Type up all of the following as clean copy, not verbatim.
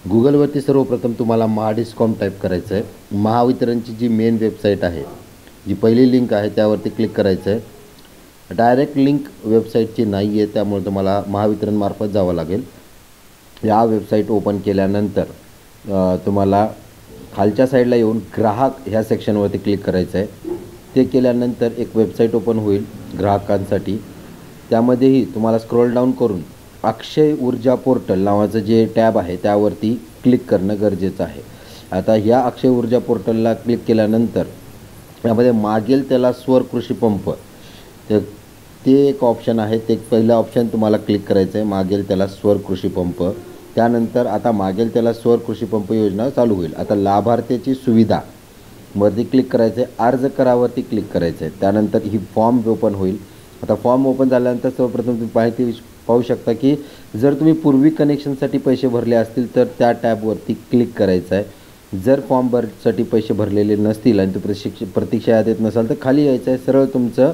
गुगलवरती सर्वप्रथम तुम्हाला महाडिस्कॉम टाईप करायचं आहे। महावितरणची जी मेन वेबसाईट आहे, जी पहिली लिंक आहे त्यावरती क्लिक करायचं आहे। डायरेक्ट लिंक वेबसाईटची नाही आहे, त्यामुळे तुम्हाला महावितरणमार्फत जावं लागेल। या वेबसाईट ओपन केल्यानंतर तुम्हाला खालच्या साईडला येऊन ग्राहक ह्या सेक्शनवरती क्लिक करायचं आहे। ते केल्यानंतर एक वेबसाईट ओपन होईल ग्राहकांसाठी। त्यामध्येही तुम्हाला स्क्रोल डाऊन करून अक्षय ऊर्जा पोर्टल नावाचं जे टॅब आहे त्यावरती क्लिक करणं गरजेचं आहे। आता ह्या अक्षय ऊर्जा पोर्टलला क्लिक केल्यानंतर यामध्ये मागेल त्याला स्वर कृषी पंप ते एक ऑप्शन आहे। ते पहिलं ऑप्शन तुम्हाला क्लिक करायचं आहे, मागेल त्याला स्वर कृषी पंप। त्यानंतर आता मागेल त्याला स्वर कृषी पंप योजना चालू होईल। आता लाभार्थ्याची सुविधा वरती क्लिक करायचं आहे, अर्ज करावरती क्लिक करायचं आहे। त्यानंतर ही फॉर्म ओपन होईल। आता फॉर्म ओपन झाल्यानंतर सर्वप्रथम तुम्ही माहिती पाहू शकता की जर तुम्ही पूर्वी कनेक्शनसाठी पैसे भरले असतील तर त्या टॅबवरती क्लिक करायचं आहे। जर फॉर्म भरसाठी पैसे भरलेले नसतील आणि तुम्ही प्रतीक्षा यादीत नसाल तर खाली यायचं आहे, सरळ तुमचं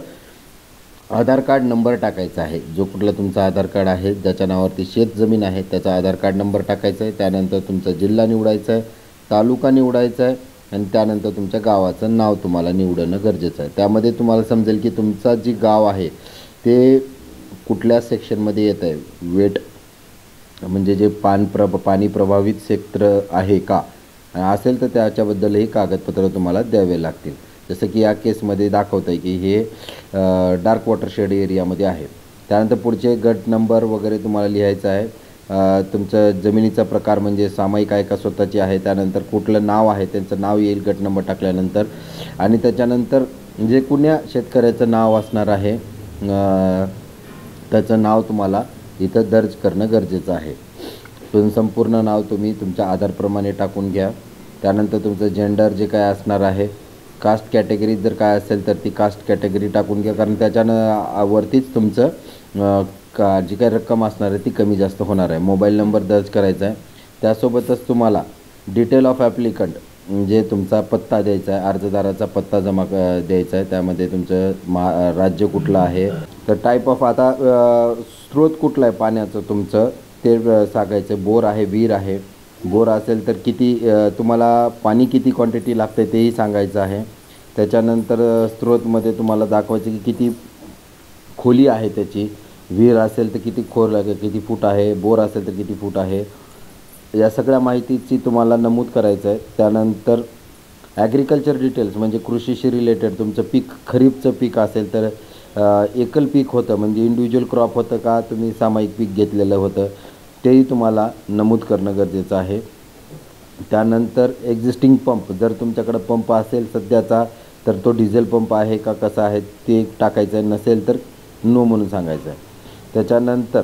आधार कार्ड नंबर टाकायचा आहे। जो कुठला तुमचा आधार कार्ड आहे, ज्याच्या नावावरती शेत जमीन आहे त्याचा आधार कार्ड नंबर टाकायचा आहे। त्यानंतर तुमचा जिल्हा निवडायचा आहे, तालुका निवडायचा आहे आणि त्यानंतर तुमच्या गावाचं नाव तुम्हाला निवडणं गरजेचं आहे। त्यामध्ये तुम्हाला समजेल की तुमचा जी गाव आहे ते कुठल्या सेक्शनमध्ये येत आहे, वेट म्हणजे जे पाणी प्रभावित क्षेत्र आहे का असेल तर त्याच्याबद्दलही कागदपत्र तुम्हाला द्यावे लागतील। जसं की या केसमध्ये दाखवतं आहे की हे डार्क वॉटरशेड एरियामध्ये आहे। त्यानंतर पुढचे गट नंबर वगैरे तुम्हाला लिहायचा आहे। तुमचं जमिनीचा प्रकार म्हणजे सामायिक आहे का स्वतःची आहे, त्यानंतर कुठलं नाव आहे त्यांचं नाव येईल गट नंबर टाकल्यानंतर, आणि त्याच्यानंतर जे कुण्या शेतकऱ्याचं नाव असणार आहे त्याचं नाव तुम्हाला इथं दर्ज करणं गरजेचं आहे। संपूर्ण नाव तुम्ही तुमच्या आधारप्रमाणे टाकून घ्या। त्यानंतर तुमचं जेंडर जे काय असणार आहे, कास्ट कॅटेगरी जर काय असेल तर ती कास्ट कॅटेगरी टाकून घ्या, कारण त्याच्यानं वरतीच तुमचं जी काही रक्कम असणार आहे ती कमी जास्त होणार आहे। मोबाईल नंबर दर्ज करायचा आहे। त्यासोबतच तुम्हाला डिटेल ऑफ ॲप्लिकंट म्हणजे तुमचा पत्ता द्यायचा आहे, अर्जदाराचा पत्ता जमा द्यायचा आहे। त्यामध्ये तुमचं राज्य कुठलं आहे, तर टाईप ऑफ आता स्रोत कुठला आहे पाण्याचं तुमचं ते सांगायचं। बोर आहे, विहीर आहे, बोर असेल तर किती तुम्हाला पाणी किती क्वांटिटी लागते तेही सांगायचं आहे। त्याच्यानंतर स्रोतमध्ये तुम्हाला दाखवायचं की किती खोली आहे त्याची, विहीर असेल तर किती खोल आहे, किती फूट आहे, बोर असेल तर किती फूट आहे, या सगळ्या माहितीची तुम्हाला नमूद करायचं आहे। त्यानंतर ॲग्रिकल्चर डिटेल्स म्हणजे कृषीशी रिलेटेड तुमचं पीक खरीपचं पीक असेल तर एकल पीक होतं म्हणजे इंडिव्हिज्युअल क्रॉप होतं का तुम्ही सामायिक पीक घेतलेलं होतं तेही तुम्हाला नमूद करणं गरजेचं आहे। त्यानंतर एक्झिस्टिंग पंप जर तुमच्याकडं पंप असेल सध्याचा तर तो डिझेल पंप आहे का कसा आहे ते टाकायचं आहे, नसेल तर नो म्हणून सांगायचं आहे। त्याच्यानंतर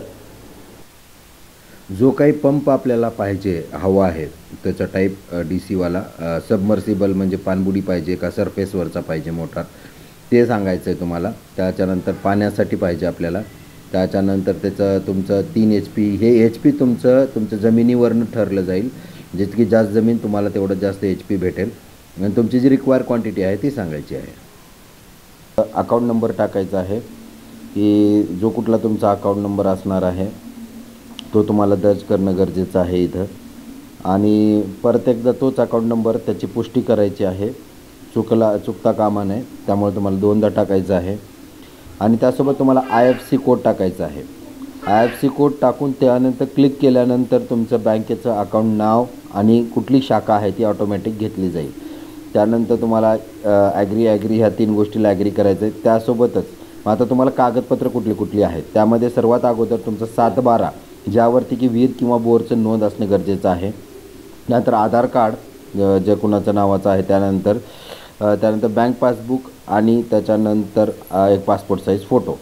जो काही पंप आपल्याला पाहिजे हवा आहे त्याचा टाईप DC-वाला सबमर्सिबल म्हणजे पाणबुडी पाहिजे का सरफेसवरचा पाहिजे मोटार ते सांगायचं आहे तुम्हाला। त्याच्यानंतर पाण्यासाठी पाहिजे आपल्याला। त्याच्यानंतर त्याचं तुमचं 3 HP हे HP तुमचं जमिनीवरनं ठरलं जाईल। जितकी जास्त जमीन तुम्हाला तेवढं जास्त HP भेटेल आणि तुमची जी रिक्वायर क्वांटिटी आहे ती सांगायची आहे। अकाउंट नंबर टाकायचा आहे की जो कुठला तुमचा अकाउंट नंबर असणार आहे तो तुम्हाला दर्ज करणं गरजेचं आहे इथं, आणि परत एकदा तोच अकाउंट नंबर त्याची पुष्टी करायची आहे, चुकता कामा नये, त्यामुळे तुम्हाला 2दा टाकायचं आहे। आणि त्यासोबत तुम्हाला IFSC कोड टाकायचा आहे। IFSC कोड टाकून त्यानंतर क्लिक केल्यानंतर तुमचं बँकेचं अकाउंट नाव आणि कुठली शाखा आहे ती ऑटोमॅटिक घेतली जाईल। त्यानंतर तुम्हाला ॲग्री ह्या 3 गोष्टीला ॲग्री करायचं आहे। त्यासोबतच आता तुम्हाला कागदपत्र कुठली आहेत त्यामध्ये सर्वात अगोदर तुमचं 7/12 ज्यावरती की विहीर किंवा बोरचं नोंद असणं गरजेचं आहे। नंतर आधार कार्ड जे कुणाचं नावाचं आहे, त्यानंतर बँक पासबुक आणि त्याच्यानंतर एक पासपोर्ट साईज फोटो।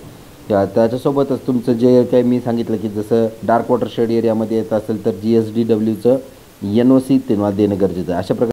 त्याच्यासोबतच तुमचं जे काही मी सांगितलं की जसं डार्क वॉटरशेड एरियामध्ये येत असेल तर GSDWचं NOC तुम्हाला देणं गरजेचं आहे। अशा प्रकारे